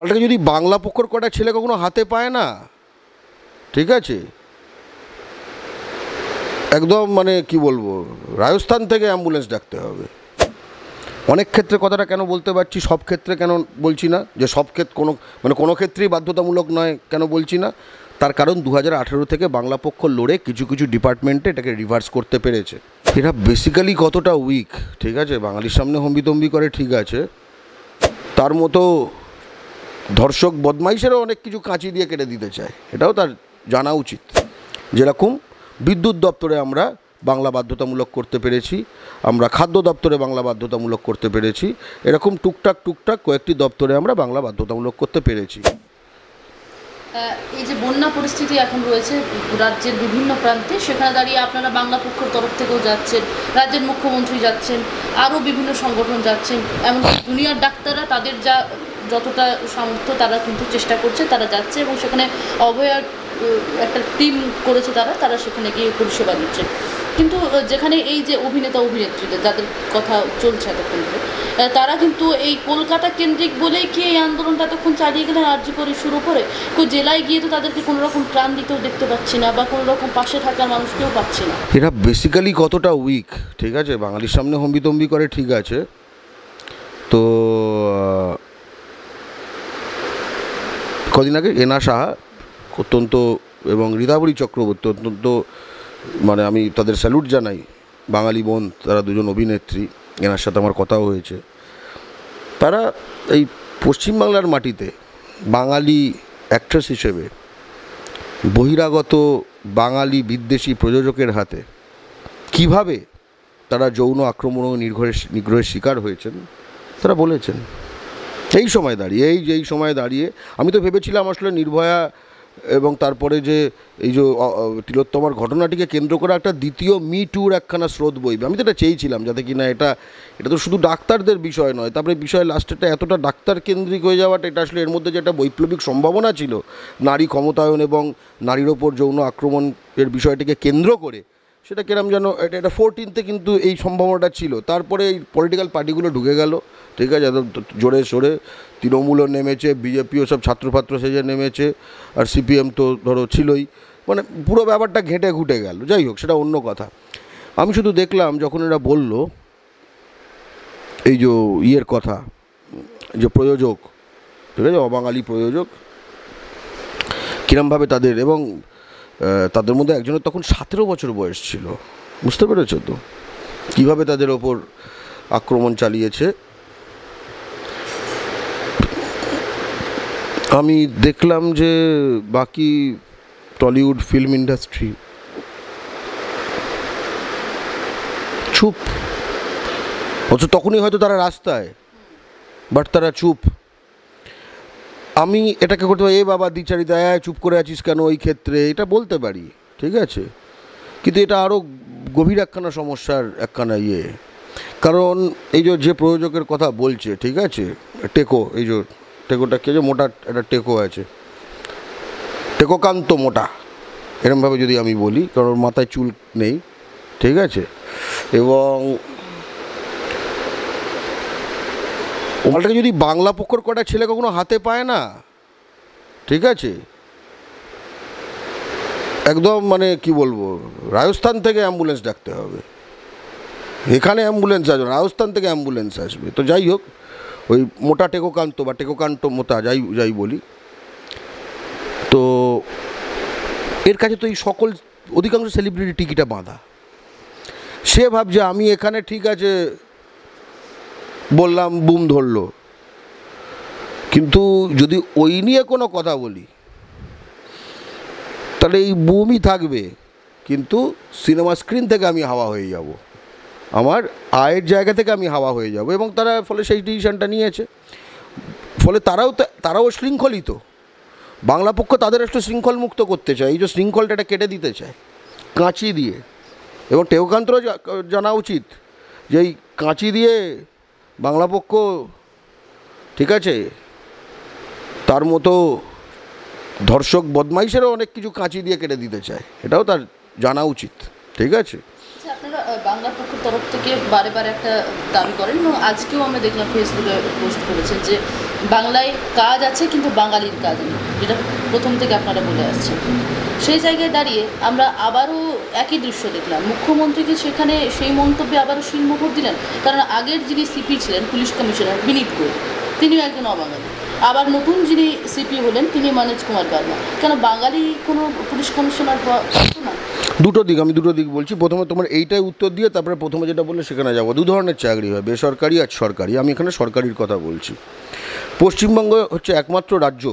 ওটাকে যদি বাংলা পক্ষর কটা ছেলে কখনো হাতে পায় না, ঠিক আছে, একদম মানে কি বলবো, রাজস্থান থেকে অ্যাম্বুলেন্স ডাকতে হবে। অনেক ক্ষেত্রে কথাটা কেন বলতে পারছি, সব ক্ষেত্রে কেন বলছি না, যে সব ক্ষেত্রে কোনো ক্ষেত্রেই বাধ্যতামূলক নয় কেন বলছি না, তার কারণ 2018 থেকে বাংলা পক্ষ লড়ে কিছু কিছু ডিপার্টমেন্টে এটাকে রিভার্স করতে পেরেছে। এরা বেসিক্যালি কতটা উইক, ঠিক আছে, বাঙালির সামনে হম্বিতম্বি করে, ঠিক আছে, তার মতো ধর্ষক বদমাইশেরও অনেক কিছু কাঁচি দিয়ে কেটে দিতে চায়, এটাও তার জানা উচিত। যেরকম বিদ্যুৎ দপ্তরে আমরা বাংলা বাধ্যতামূলক করতে পেরেছি, আমরা খাদ্য দপ্তরে বাংলা বাধ্যতামূলক করতে পেরেছি, এরকম টুকটাক কয়েকটি দপ্তরে আমরা বাংলা বাধ্যতামূলক করতে পেরেছি। এই যে বন্যা পরিস্থিতি এখন রয়েছে রাজ্যের বিভিন্ন প্রান্তে, সেখানে দাঁড়িয়ে আপনারা বাংলা পক্ষের তরফ থেকেও যাচ্ছেন, রাজ্যের মুখ্যমন্ত্রী যাচ্ছেন, আরও বিভিন্ন সংগঠন যাচ্ছেন, এমনকি জুনিয়র ডাক্তাররা তাদের যতটা সামর্থ্য তারা কিন্তু চেষ্টা করছে, তারা যাচ্ছে এবং সেখানে অভয়ার একটা টিম করেছে, তারা সেখানে গিয়ে পরিষেবা দিচ্ছে। কিন্তু যেখানে এই যে অভিনেতা অভিনেত্রীদের যাদের কথা চলছে এতক্ষণ ধরে, তারা কিন্তু এই কলকাতা কেন্দ্রিক বলেই কি এই আন্দোলনটা এতক্ষণ চালিয়ে গেলেন আরজি করে শুরু করে? জেলায় গিয়ে তো তাদেরকে কোনো রকম ত্রাণ দিতেও দেখতে পাচ্ছি না, বা কোনো রকম পাশে থাকার মানুষকেও পাচ্ছি না। এরা বেসিক্যালি কতটা উইক, ঠিক আছে, বাঙালির সামনে হম্বিতম্বি করে, ঠিক আছে, তো কদিন আগে এনা সাহা অত্যন্ত এবং ঋদাবরী চক্রবর্তী অত্যন্ত, মানে আমি তাদের স্যালুট জানাই, বাঙালি বোন, তারা দুজন অভিনেত্রী, এনার সাথে আমার কথাও হয়েছে। তারা এই পশ্চিমবাংলার মাটিতে বাঙালি অ্যাক্ট্রেস হিসেবে বহিরাগত বাঙালি বিদ্বেষী প্রযোজকের হাতে কিভাবে তারা যৌন আক্রমণ ও নিগ্রহের শিকার হয়েছেন তারা বলেছেন। এই সময় দাঁড়িয়ে আমি তো ভেবেছিলাম আসলে নির্ভয়া এবং তারপরে যে এই যে তিলোত্তমার ঘটনাটিকে কেন্দ্র করে একটা দ্বিতীয় মি টুর একখানা স্রোত বইবে, আমি তো এটা চেয়েছিলাম, যাতে কি না এটা তো শুধু ডাক্তারদের বিষয় নয়, তারপরে বিষয় লাস্টেটা এতটা ডাক্তার কেন্দ্রিক হয়ে যাওয়াটা, এটা আসলে এর মধ্যে যে একটা বৈপ্লবিক সম্ভাবনা ছিল নারী ক্ষমতায়ন এবং নারীর ওপর যৌন আক্রমণের বিষয়টিকে কেন্দ্র করে, সেটা কিরম যেন এটা 14-তে কিন্তু এই সম্ভাবনাটা ছিল। তারপরে এই পলিটিক্যাল পার্টিগুলো ঢুকে গেল, ঠিক আছে, জোরে সোরে তৃণমূলও নেমেছে, বিজেপিও সব ছাত্রপাত্র সেজে নেমেছে, আর সিপিএম তো ধরো ছিলই, মানে পুরো ব্যাপারটা ঘেঁটে ঘুটে গেল। যাই হোক, সেটা অন্য কথা। আমি শুধু দেখলাম যখন এরা বলল এই যে ইয়ের কথা, যে প্রযোজক, ঠিক আছে, অবাঙালি প্রযোজক, কিরমভাবে তাদের, এবং তাদের মধ্যে একজনের তখন 17 বছর বয়স ছিল, বুঝতে পেরেছ তো, কীভাবে তাদের ওপর আক্রমণ চালিয়েছে। আমি দেখলাম যে বাকি টলিউড ফিল্ম ইন্ডাস্ট্রি চুপ, অথচ তখনই হয়তো তারা রাস্তায়, বাট তারা চুপ। আমি এটাকে করতে পারি, এ বাবা দ্বিচারিতা চুপ করে আছিস কেন, ওই ক্ষেত্রে এটা বলতে পারি, ঠিক আছে, কিন্তু এটা আরও গভীর একখানা সমস্যার একখানা ইয়ে। কারণ এই যে প্রযোজকের কথা বলছে, ঠিক আছে, টেকো, এই যে টেকোটা কে, যে মোটা একটা টেকো আছে, টেকোকান্ত মোটা, এরমভাবে যদি আমি বলি, কারণ ওর মাথায় চুল নেই, ঠিক আছে, এবং ওটাকে যদি বাংলা পক্ষর কটা ছেলে কখনো হাতে পায় না, ঠিক আছে, একদম মানে কি বলবো, রাজস্থান থেকে অ্যাম্বুলেন্স ডাকতে হবে। এখানে অ্যাম্বুলেন্স আসবে, রাজস্থান থেকে অ্যাম্বুলেন্স আসবে। তো যাই হোক, ওই মোটা টেকোকান্ত বা টেকোকান্ত মোটা যাই বলি, তো এর কাছে তো এই সকল অধিকাংশ সেলিব্রিটি টিকিটা বাঁধা। সে ভাবছে আমি এখানে, ঠিক আছে, বললাম, বুম ধরলো, কিন্তু যদি ওই নিয়ে কোনো কথা বলি তাহলে এই বুমই থাকবে, কিন্তু সিনেমা স্ক্রিন থেকে আমি হাওয়া হয়ে যাব, আমার আয়ের জায়গা থেকে আমি হাওয়া হয়ে যাব। এবং তারা ফলে সেই ডিসিশানটা নিয়েছে। ফলে তারাও শৃঙ্খলিত, বাংলা পক্ষ তাদের একটু শৃঙ্খল মুক্ত করতে চায়, এই যে শৃঙ্খলটা এটা কেটে দিতে চায় কাঁচি দিয়ে। এবং টেকোকান্তরও জানা উচিত যে এই কাঁচি দিয়ে বাংলা পক্ষ, ঠিক আছে, তার মতো ধর্ষক বদমাইশেরও অনেক কিছু কাঁচি দিয়ে কেটে দিতে চায়, এটাও তার জানা উচিত, ঠিক আছে। আপনারা বাংলা পক্ষের তরফ থেকে বারে বারে একটা দাবি করেন, এবং আজকেও আমরা দেখলাম ফেসবুকে পোস্ট করেছেন যে বাংলায় কাজ আছে কিন্তু বাঙালির কাজ নেই, যেটা প্রথম থেকে আপনারা বলে আসছেন। সেই জায়গায় দাঁড়িয়ে আমরা আবারও একই দৃশ্য দেখলাম, মুখ্যমন্ত্রীকে সেখানে সেই মন্তব্যে আবারও শিলমোহর দিলেন। কারণ আগের যিনি সিপি ছিলেন পুলিশ কমিশনার বিনীত গোয়েল, তিনিও একজন অবাঙালি। আবার নতুন যিনি সিপি হলেন তিনি মনোজ কুমার বার্মা। কেন বাঙালি কোনো পুলিশ কমিশনার হওয়া না? আমি দুটো দিক বলছি। প্রথমে তোমার এইটাই উত্তর দিয়ে তারপরে প্রথমে যেটা বললে সেখানে যাবো। দু ধরনের চাকরি হয়, বেসরকারি আর সরকারি। আমি এখানে সরকারির কথা বলছি। পশ্চিমবঙ্গ হচ্ছে একমাত্র রাজ্য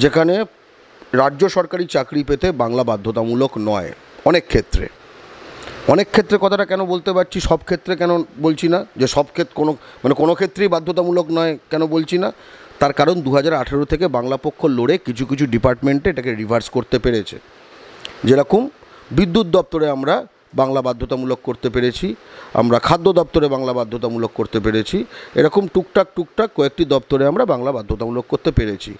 যেখানে রাজ্য সরকারি চাকরি পেতে বাংলা বাধ্যতামূলক নয়। অনেক ক্ষেত্রে কথাটা কেন বলতে পারছি, সব ক্ষেত্রে কেন বলছি না, যে সব ক্ষেত্রে কোনো ক্ষেত্রেই বাধ্যতামূলক নয় কেন বলছি না, তার কারণ 2018 থেকে বাংলা পক্ষ লড়ে কিছু ডিপার্টমেন্টে এটাকে রিভার্স করতে পেরেছে। যেরকম বিদ্যুৎ দপ্তরে আমরা বাংলা বাধ্যতামূলক করতে পেরেছি, আমরা খাদ্য দপ্তরে বাংলা বাধ্যতামূলক করতে পেরেছি, এরকম টুকটাক কয়েকটি দপ্তরে আমরা বাংলা বাধ্যতামূলক করতে পেরেছি।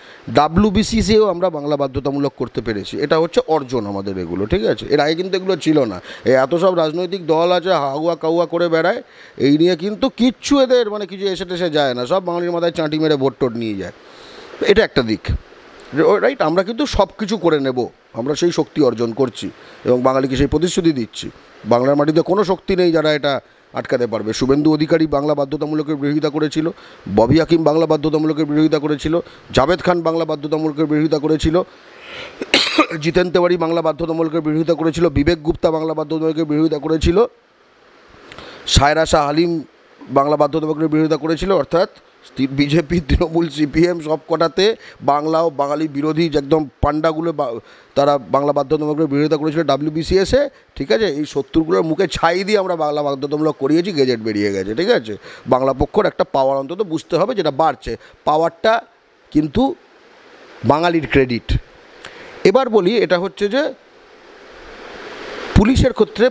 WBCSেও আমরা বাংলা বাধ্যতামূলক করতে পেরেছি। এটা হচ্ছে অর্জন আমাদের এগুলো, ঠিক আছে। এর আগে কিন্তু এগুলো ছিল না। এত সব রাজনৈতিক দল আছে হাউয়া কাউয়া করে বেড়ায়, এই নিয়ে কিন্তু কিচ্ছু এদের কিছু এসে টেসে যায় না, সব বাঙালির মাথায় চাঁটি মেরে ভোট টোট নিয়ে যায়। এটা একটা দিক, রাইট। আমরা কিন্তু সব কিছু করে নেব, আমরা সেই শক্তি অর্জন করছি এবং বাঙালিকে সেই প্রতিশ্রুতি দিচ্ছি। বাংলার মাটিতে কোনো শক্তি নেই যারা এটা আটকাতে পারবে। শুভেন্দু অধিকারী বাংলা বাধ্যতামূলকের বিরোধিতা করেছিল, ববি হাকিম বাংলা বাধ্যতামূলকের বিরোধিতা করেছিল, জাভেদ খান বাংলা বাধ্যতামূলকের বিরোধিতা করেছিল, জিতেন তেওয়ারি বাংলা বাধ্যতামূলকের বিরোধিতা করেছিল, বিবেক গুপ্তা বাংলা বাধ্যতামূলকের বিরোধিতা করেছিল, সায়রা শাহ হালিম বাংলা বাধ্যতামূলকের বিরোধিতা করেছিল। অর্থাৎ বিজেপি, তৃণমূল, CPM সব কটাতে বাংলা ও বাঙালি বিরোধী যে একদম পান্ডাগুলো তারা বাংলা বাধ্যতামূলকের বিরোধিতা করেছিল WBCSে, ঠিক আছে। এই 70গুলোর মুখে ছাই দিয়ে আমরা বাংলা বাধ্যতামূলক করিয়েছি, গেজেট বেরিয়ে গেছে, ঠিক আছে। বাংলা পক্ষর একটা পাওয়ার অন্তত বুঝতে হবে, যেটা বাড়ছে, পাওয়ারটা কিন্তু বাঙালির ক্রেডিট। এবার বলি, এটা হচ্ছে যে পুলিশের ক্ষেত্রে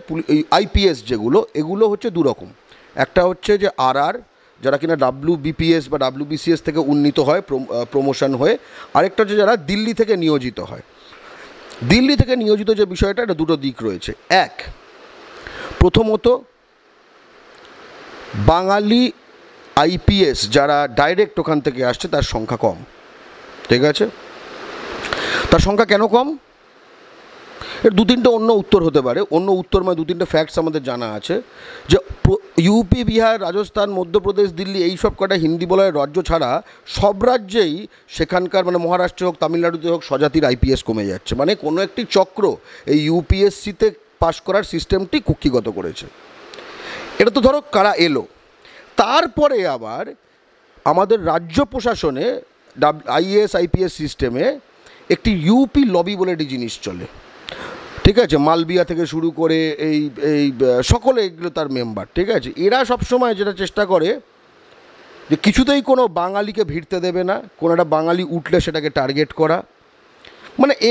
IPS যেগুলো, এগুলো হচ্ছে দুরকম। একটা হচ্ছে যে RR, যারা কিনা WBPS বা WBCS থেকে উন্নীত হয় প্রমোশন হয়ে। আরেকটা হচ্ছে যারা দিল্লি থেকে নিয়োজিত হয়। দিল্লি থেকে নিয়োজিত যে বিষয়টা, এটা দুটো দিক রয়েছে। এক, প্রথমত বাঙালি IPS যারা ডাইরেক্ট ওখান থেকে আসছে তার সংখ্যা কম, ঠিক আছে। তার সংখ্যা কেন কম, এর দু তিনটে অন্য উত্তর হতে পারে। অন্য উত্তর দু তিনটে ফ্যাক্টস আমাদের জানা আছে, যে UP, বিহার, রাজস্থান, মধ্যপ্রদেশ, দিল্লি এই সব কটা হিন্দি বলয়ের রাজ্য ছাড়া সব রাজ্যেই সেখানকার মহারাষ্ট্রে হোক, তামিলনাড়ুতে হোক, স্বজাতির IPS কমে যাচ্ছে। কোনো একটি চক্র এই UPSCতে পাশ করার সিস্টেমটি কুক্ষিগত করেছে। এটা তো ধরো কারা এলো, তারপরে আবার আমাদের রাজ্য প্রশাসনে IAS IPS সিস্টেমে একটি UP লবি বলে একটি জিনিস চলে, ঠিক আছে। মালবিয়া থেকে শুরু করে এই সকলে এগুলো তার মেম্বার, ঠিক আছে। এরা সবসময় যেটা চেষ্টা করে যে কিছুতেই কোনো বাঙালিকে ভিড়তে দেবে না, কোনো একটা বাঙালি উঠলে সেটাকে টার্গেট করা,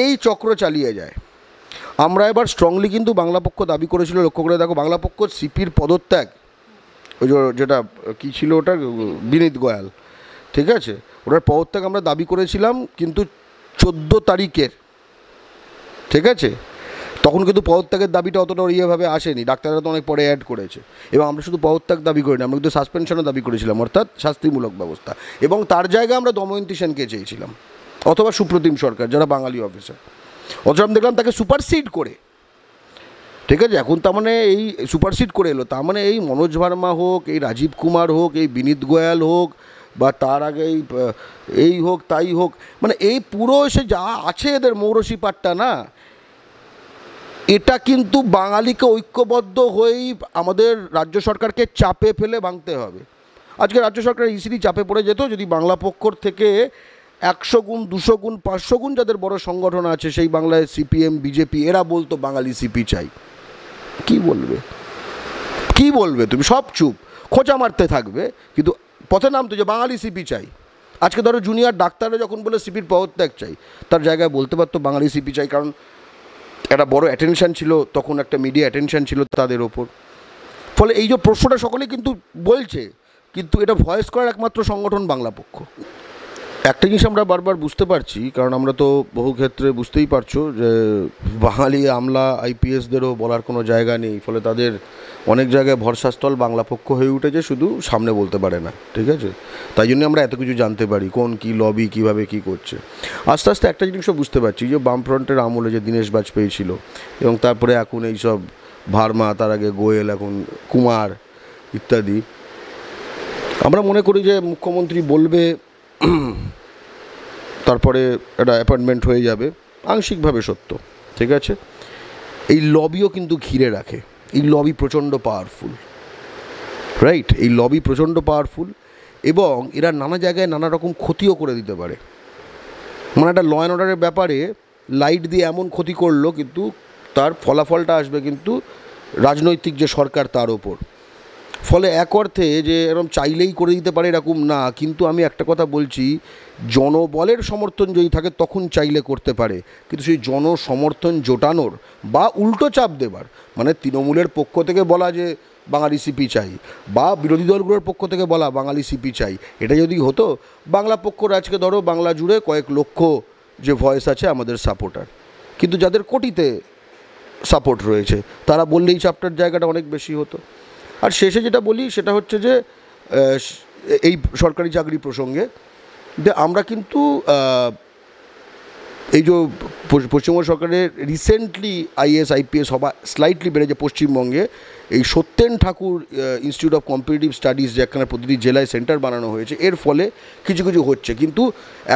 এই চক্র চালিয়ে যায়। আমরা এবার স্ট্রংলি কিন্তু বাংলা পক্ষ দাবি করেছিল, লক্ষ্য করে দেখো, বাংলা পক্ষ সিপির পদত্যাগ, ওই যেটা কী ছিল ওটা, বিনীত গোয়াল, ঠিক আছে, ওটার পদত্যাগ আমরা দাবি করেছিলাম, কিন্তু 14 তারিখের, ঠিক আছে। তখন কিন্তু পদত্যাগের দাবিটা অতটা ইয়েভাবে আসেনি, ডাক্তাররা তো অনেক পরে অ্যাড করেছে। এবং আমরা শুধু পদত্যাগ দাবি করিনি, আমরা কিন্তু সাসপেনশনও দাবি করেছিলাম, অর্থাৎ শাস্তিমূলক ব্যবস্থা। এবং তার জায়গায় আমরা দময়ন্তী সেনকে চেয়েছিলাম, অথবা সুপ্রতিম সরকার, যারা বাঙালি অফিসার। অথচ আমি দেখলাম তাকে সুপারসিড করে, ঠিক আছে। এখন এই সুপারসিড করে এলো, এই মনোজ ভার্মা হোক, এই রাজীব কুমার হোক, এই বিনীত গোয়াল হোক, বা তার আগে এই হোক তাই হোক, এই পুরো এসে যা আছে এদের মৌরসি পাট্টা না, এটা কিন্তু বাঙালিকে ঐক্যবদ্ধ হয়েই আমাদের রাজ্য সরকারকে চাপে ফেলে ভাঙতে হবে। আজকে রাজ্য সরকার ইসিলি চাপে পড়ে যেত যদি বাংলা পক্ষর থেকে 100 গুণ, 200 গুণ, 500 গুণ যাদের বড় সংগঠন আছে, সেই বাংলায় CPM, বিজেপি, এরা বলতো বাঙালি সিপি চাই। কি বলবে তুমি? সব চুপ, খোঁচা মারতে থাকবে, কিন্তু পথে নামতো যে বাঙালি সিপি চাই। আজকে ধরো জুনিয়র ডাক্তাররা যখন বলে সিপির পদত্যাগ চাই, তার জায়গায় বলতে পারতো বাঙালি সিপি চাই, কারণ একটা বড় অ্যাটেনশান ছিল তখন, একটা মিডিয়া অ্যাটেনশান ছিল তাদের ওপর। ফলে এই যে প্রশ্নটা সকলেই কিন্তু বলছে, কিন্তু এটা ভয়েস করার একমাত্র সংগঠন বাংলা পক্ষ। একটা জিনিস আমরা বারবার বুঝতে পারছি, কারণ আমরা তো বহু ক্ষেত্রে বুঝতেই পারছো যে বাঙালি আমলা IPSদেরও বলার কোনো জায়গা নেই, ফলে তাদের অনেক জায়গায় ভরসাস্থল বাংলা পক্ষ হয়ে উঠেছে, শুধু সামনে বলতে পারে না, ঠিক আছে? তাই জন্য আমরা এত কিছু জানতে পারি, কোন কী লবি কীভাবে কী করছে। আস্তে আস্তে একটা জিনিসও বুঝতে পারছি, যে বামফ্রন্টের আমলে যে দীনেশ বাজপেয়ী ছিল, এবং তারপরে এখন এইসব ভার্মা, তার আগে গোয়েল, এখন কুমার ইত্যাদি, আমরা মনে করি যে মুখ্যমন্ত্রী বলবে, তারপরে একটা অ্যাপয়েন্টমেন্ট হয়ে যাবে, আংশিকভাবে সত্য, ঠিক আছে? এই লবিও কিন্তু ঘিরে রাখে, এই লবি প্রচণ্ড পাওয়ারফুল, রাইট? এই লবি প্রচণ্ড পাওয়ারফুল, এবং এরা নানা জায়গায় নানা রকম ক্ষতিও করে দিতে পারে। মানে একটা ল অ্যান্ড অর্ডারের ব্যাপারে লাইট দিয়ে এমন ক্ষতি করলো, কিন্তু তার ফলাফলটা আসবে কিন্তু রাজনৈতিক যে সরকার তার ওপর। ফলে এক অর্থে যে এরকম চাইলেই করে দিতে পারে এরকম না, কিন্তু আমি একটা কথা বলছি, জনবলের সমর্থন যদি থাকে তখন চাইলে করতে পারে, কিন্তু সেই জনসমর্থন জোটানোর বা উল্টো চাপ দেবার, মানে তৃণমূলের পক্ষ থেকে বলা যে বাঙালি সিপি চাই, বা বিরোধী দলগুলোর পক্ষ থেকে বলা বাঙালি সিপি চাই, এটা যদি হতো, বাংলা পক্ষর আজকে ধরো বাংলা জুড়ে কয়েক লক্ষ যে ভয়েস আছে আমাদের সাপোর্টার, কিন্তু যাদের কোটিতে সাপোর্ট রয়েছে, তারা বললেই চাপটার জায়গাটা অনেক বেশি হতো। আর শেষে যেটা বলি সেটা হচ্ছে যে এই সরকারি চাকরি প্রসঙ্গে যে আমরা কিন্তু এই যে পশ্চিমবঙ্গ সরকারের রিসেন্টলি আইএস আইপিএস হওয়া স্লাইটলি বেড়েছে পশ্চিমবঙ্গে, এই সত্যেন ঠাকুর ইনস্টিটিউট অফ কম্পিটিটিভ স্টাডিজ, যেখানে প্রতিটি জেলায় সেন্টার বানানো হয়েছে, এর ফলে কিছু কিছু হচ্ছে, কিন্তু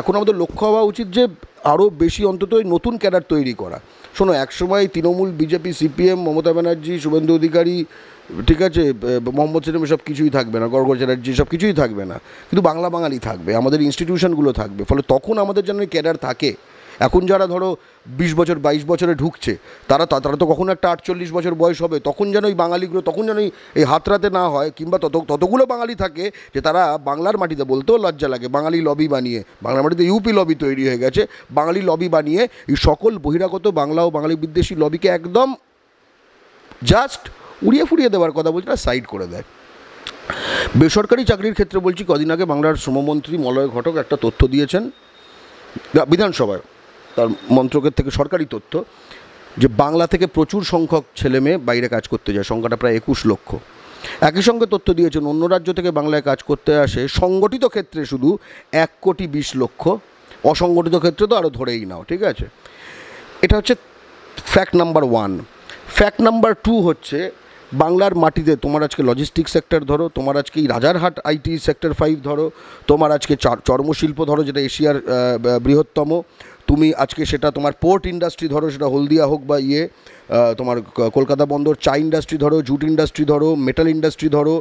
এখন আমাদের লক্ষ্য হওয়া উচিত যে আরও বেশি অন্তত নতুন ক্যাডার তৈরি করা। শোনো, একসময় তৃণমূল, বিজেপি, সিপিএম, মমতা ব্যানার্জি, শুভেন্দু অধিকারী, ঠিক আছে, মোহাম্মদ সেলিম, সব কিছুই থাকবে না, গড়গড় চ্যাটার্জি, সব কিছুই থাকবে না, কিন্তু বাংলা বাঙালি থাকবে, আমাদের ইনস্টিটিউশনগুলো থাকবে। ফলে তখন আমাদের যেন ক্যাডার থাকে। এখন যারা ধরো 20 বছর 22 বছরে ঢুকছে, তারা তো কখনো একটা 48 বছর বয়স হবে, তখন যেন এই বাঙালিগুলো, তখন যেন এই হাতরাতে না হয়, কিংবা ততগুলো বাঙালি থাকে যে তারা বাংলার মাটিতে, বলতেও লজ্জা লাগে, বাঙালি লবি বানিয়ে, বাংলার মাটিতে ইউপি লবি তৈরি হয়ে গেছে, বাঙালি লবি বানিয়ে এই সকল বহিরাগত বাংলা ও বাঙালি বিদ্বেষী লবিকে একদম জাস্ট উড়িয়ে ফুরিয়ে দেওয়ার কথা বলছে, না সাইড করে দেয়। বেসরকারি চাকরির ক্ষেত্রে বলছি, কদিন আগে বাংলার শ্রমমন্ত্রী মলয় ঘটক একটা তথ্য দিয়েছেন বিধানসভায়, তার মন্ত্রকের থেকে সরকারি তথ্য, যে বাংলা থেকে প্রচুর সংখ্যক ছেলে মেয়ে বাইরে কাজ করতে যায়, সংখ্যাটা প্রায় 21 লক্ষ। একই সঙ্গে তথ্য দিয়েছেন অন্য রাজ্য থেকে বাংলায় কাজ করতে আসে সংগঠিত ক্ষেত্রে শুধু 1,20,00,000, অসংগঠিত ক্ষেত্রে তো আরও ধরেই নাও, ঠিক আছে? এটা হচ্ছে ফ্যাক্ট নাম্বার 1। ফ্যাক্ট নাম্বার 2 হচ্ছে, বাংলার মাটিতে তোমার আজকে লজিস্টিক সেক্টর ধরো, তোমার আজকে এই রাজারহাট আইটি সেক্টর 5 ধরো, তোমার আজকে চর্মশিল্প ধরো, যেটা এশিয়ার বৃহত্তম, তুমি আজকে সেটা তোমার পোর্ট ইন্ডাস্ট্রি ধরো, সেটা হলদিয়া হোক বা তোমার কলকাতা বন্দর, চা ইন্ডাস্ট্রি ধরো, জুট ইন্ডাস্ট্রি ধরো, মেটাল ইন্ডাস্ট্রি ধরো,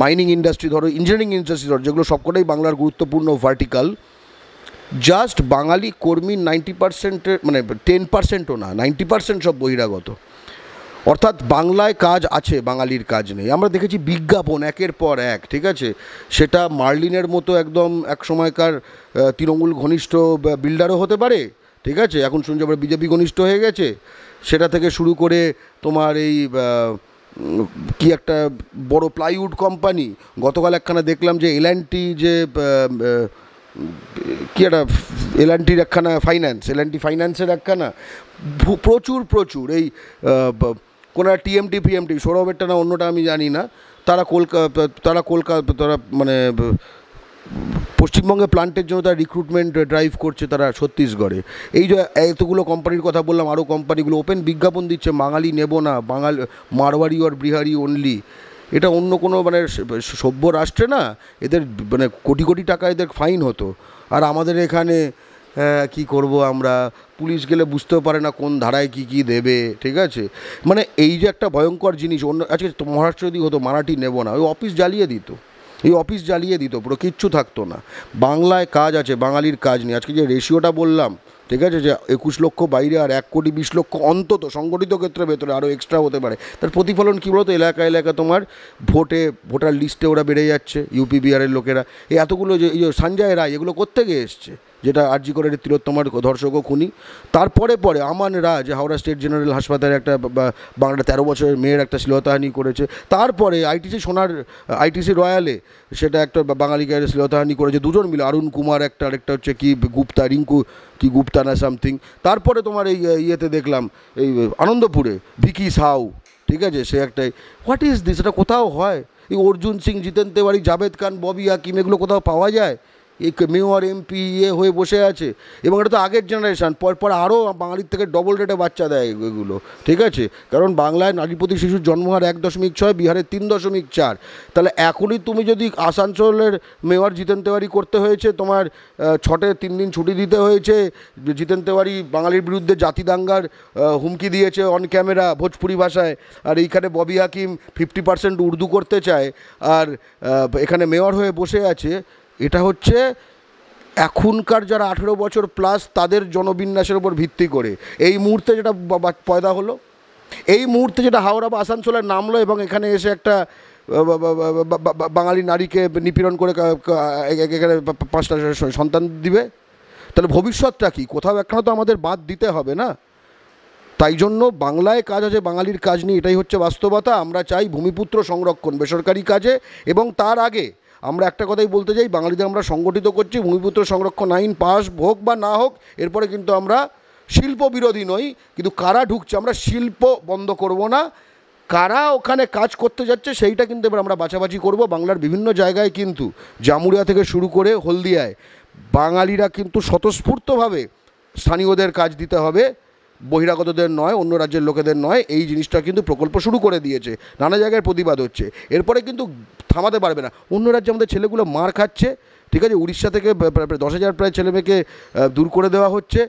মাইনিং ইন্ডাস্ট্রি ধরো, ইঞ্জিনিয়ারিং ইন্ডাস্ট্রি ধরো, যেগুলো সবকটাই বাংলার গুরুত্বপূর্ণ ভার্টিক্যাল, জাস্ট বাঙালি কর্মী 90%, মানে 10%ও না, 90% সব বহিরাগত। অর্থাৎ বাংলায় কাজ আছে, বাঙালির কাজ নেই। আমরা দেখেছি বিজ্ঞাপন একের পর এক, ঠিক আছে, সেটা মার্লিনের মতো একদম এক সময়কার তৃণমূল ঘনিষ্ঠ বিল্ডারও হতে পারে, ঠিক আছে, এখন শুনছি আবার বিজেপি ঘনিষ্ঠ হয়ে গেছে, সেটা থেকে শুরু করে তোমার এই কি একটা বড় প্লাইউড কোম্পানি, গতকাল একখানা দেখলাম যে এল&টি, যে কি একটা এল&টির একখানা এল&টি ফাইন্যান্সের একখানা প্রচুর এই কোনো টিএমটি পিএমটি, সৌরভেরটা না অন্যটা আমি জানি না, তারা কলকাতা মানে পশ্চিমবঙ্গে প্লান্টের জন্য তারা রিক্রুটমেন্ট ড্রাইভ করছে তারা ছত্তিশগড়ে। এই যে এতগুলো কোম্পানির কথা বললাম, আরও কোম্পানিগুলো ওপেন বিজ্ঞাপন দিচ্ছে, বাঙালি নেব না, মারওয়ারি আর বিহারি অনলি। এটা অন্য কোনো মানে সভ্য রাষ্ট্রে না, এদের মানে কোটি কোটি টাকা এদের ফাইন হতো, আর আমাদের এখানে কি করব আমরা, পুলিশ গেলে বুঝতেও পারে না কোন ধারায় কি দেবে, ঠিক আছে? মানে এই যে একটা ভয়ঙ্কর জিনিস, অন্য আজকে মহারাষ্ট্র যদি হতো মারাঠি নেব না, ওই অফিস জ্বালিয়ে দিত, পুরো কিচ্ছু থাকতো না। বাংলায় কাজ আছে, বাঙালির কাজ নেই। আজকে যে রেশিওটা বললাম, ঠিক আছে, যে 21 লক্ষ বাইরে আর 1,20,00,000 অন্তত সংগঠিত ক্ষেত্রের ভেতরে, আরও এক্সট্রা হতে পারে, তার প্রতিফলন কী বলতো, এলাকা তোমার ভোটার লিস্টে ওরা বেড়ে যাচ্ছে, ইউপি বিহারের লোকেরা। এই এতগুলো যে এই যে সঞ্জয় রায়, এগুলো কোত্থেকে এসছে, যেটা আরজি করে তিলোত্তমার ধর্ষক ও খুনি, তারপরে আমান রায়, যে হাওড়া স্টেট জেনারেল হাসপাতালে একটা বাংলা 13 বছরের মেয়ের একটা শ্লীলতাহানি করেছে, তারপরে আইটিসি রয়্যালে সেটা একটা বাঙালিকে শ্লীলতাহানি করেছে, দুজন মিলে, অরুণ কুমার একটা, আরেকটা হচ্ছে কি গুপ্তা, রিঙ্কু কি গুপ্তা না সামথিং। তারপরে তোমার এই ইয়েতে দেখলাম, এই আনন্দপুরে ভিকি সাউ, ঠিক আছে, সে একটাই। What is this? এটা কোথাও হয়? এই অর্জুন সিং, জিতেন তেওয়ারি, জাভেদ খান, ববি হাকিম, এগুলো কোথাও পাওয়া যায়? এই মেয়র এমপি হয়ে বসে আছে, এবং এটা তো আগের জেনারেশান। পর আরও বাঙালির থেকে ডবল রেটে বাচ্চা দেয় এগুলো, ঠিক আছে। কারণ বাংলায় নারীপতি শিশুর জন্মহার 1.6, বিহারের 3.4। তাহলে এখনই তুমি যদি আসানসোলের মেয়র জিতেন তেওয়ারি করতে হয়েছে, তোমার 6টে 3 দিন ছুটি দিতে হয়েছে। জিতেন তেওয়ারি বাঙালির বিরুদ্ধে জাতি দাঙ্গার হুমকি দিয়েছে অন ক্যামেরা ভোজপুরি ভাষায়, আর এইখানে ববি হাকিম 50% উর্দু করতে চায়, আর এখানে মেয়র হয়ে বসে আছে। এটা হচ্ছে এখনকার যারা 18 বছর প্লাস তাদের জনবিন্যাসের উপর ভিত্তি করে এই মুহূর্তে যেটা পয়দা হলো, এই মুহূর্তে যেটা হাওড়া বা আসানসোলে নামলো, এবং এখানে এসে একটা বাঙালি নারীকে নিপীড়ন করে এখানে 5টা সন্তান দিবে, তাহলে ভবিষ্যৎটা কী? কোথাও একখানা তো আমাদের বাদ দিতে হবে না? তাই জন্য বাংলায় কাজ আছে, বাঙালির কাজ নেই, এটাই হচ্ছে বাস্তবতা। আমরা চাই ভূমিপুত্র সংরক্ষণ বেসরকারি কাজে, এবং তার আগে আমরা একটা কথাই বলতে চাই, বাঙালিদের আমরা সংগঠিত করছি। ভূমিপুত্র সংরক্ষণ আইন পাস হোক বা না হোক, এরপরে কিন্তু আমরা শিল্প বিরোধী নই, কিন্তু কারা ঢুকছে, আমরা শিল্প বন্ধ করব না, কারা ওখানে কাজ করতে যাচ্ছে সেইটা কিন্তু এবার আমরা বাছাবাছি করব। বাংলার বিভিন্ন জায়গায় কিন্তু জামুরিয়া থেকে শুরু করে হলদিয়ায় বাঙালিরা কিন্তু স্বতঃস্ফূর্তভাবে স্থানীয়দের কাজ দিতে হবে, বহিরাগতদের নয়, অন্য রাজ্যের লোকেদের নয়। এই জিনিসটা কিন্তু প্রকল্প শুরু করে দিয়েছে, নানা জায়গায় প্রতিবাদ হচ্ছে, এরপরে কিন্তু থামাতে পারবে না। অন্য রাজ্যে আমাদের ছেলেগুলো মার খাচ্ছে, ঠিক আছে। উড়িষ্যা থেকে 10,000 প্রায় ছেলেমেয়েকে দূর করে দেওয়া হচ্ছে।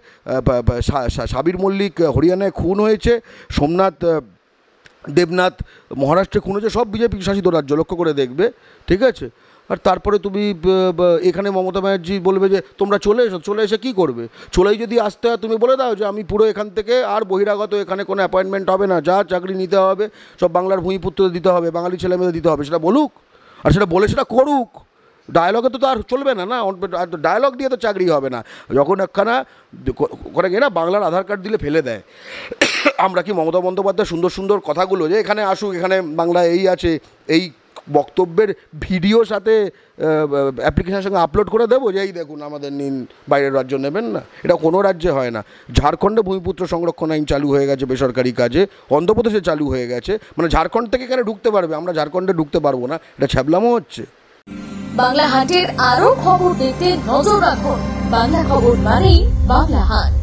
সাবির মল্লিক হরিয়ানায় খুন হয়েছে, সোমনাথ দেবনাথ মহারাষ্ট্রে খুন হয়েছে, সব বিজেপি শাসিত রাজ্য, লক্ষ্য করে দেখবে, ঠিক আছে। আর তারপরে তুমি এখানে মমতা ব্যানার্জি বলবে যে তোমরা চলে এসো, চলে এসে কী করবে? চলেই যদি আসতে হয় তুমি বলে দাও যে আমি পুরো এখান থেকে আর বহিরাগত, এখানে কোনো অ্যাপয়েন্টমেন্ট হবে না, যা চাকরি নিতে হবে সব বাংলার ভূমিপুত্র দিতে হবে, বাঙালি ছেলেমেয়েদের দিতে হবে, সেটা বলুক, আর সেটা বলে সেটা করুক। ডায়লগে তো আর চলবে না, না ডায়লগ দিয়ে তো চাকরি হবে না। যখন একখানা করে গিয়ে না বাংলার আধার কার্ড দিলে ফেলে দেয়, আমরা কি মমতা বন্দ্যোপাধ্যায় সুন্দর সুন্দর কথাগুলো যে এখানে আসুক, এখানে বাংলা এই আছে, এই বক্তব্যের ভিডিও সাথে অ্যাপ্লিকেশনের সঙ্গে আপলোড করে দেবো যে এই দেখুন আমাদের নিন, বাইরের রাজ্য নেবেন না? এটা কোনো রাজ্যে হয় না। ঝাড়খণ্ডে ভূমিপুত্র সংরক্ষণ আইন চালু হয়ে গেছে বেসরকারি কাজে, অন্ধ্রপ্রদেশে চালু হয়ে গেছে, মানে ঝাড়খণ্ড থেকে এখানে ঢুকতে পারবে, আমরা ঝাড়খণ্ডে ঢুকতে পারবো না, এটা ছ্যাবলামো হচ্ছে। বাংলা হাটের আরো খবর দেখতে নজর রাখুন। বাংলা খবর মানেই বাংলা হাট।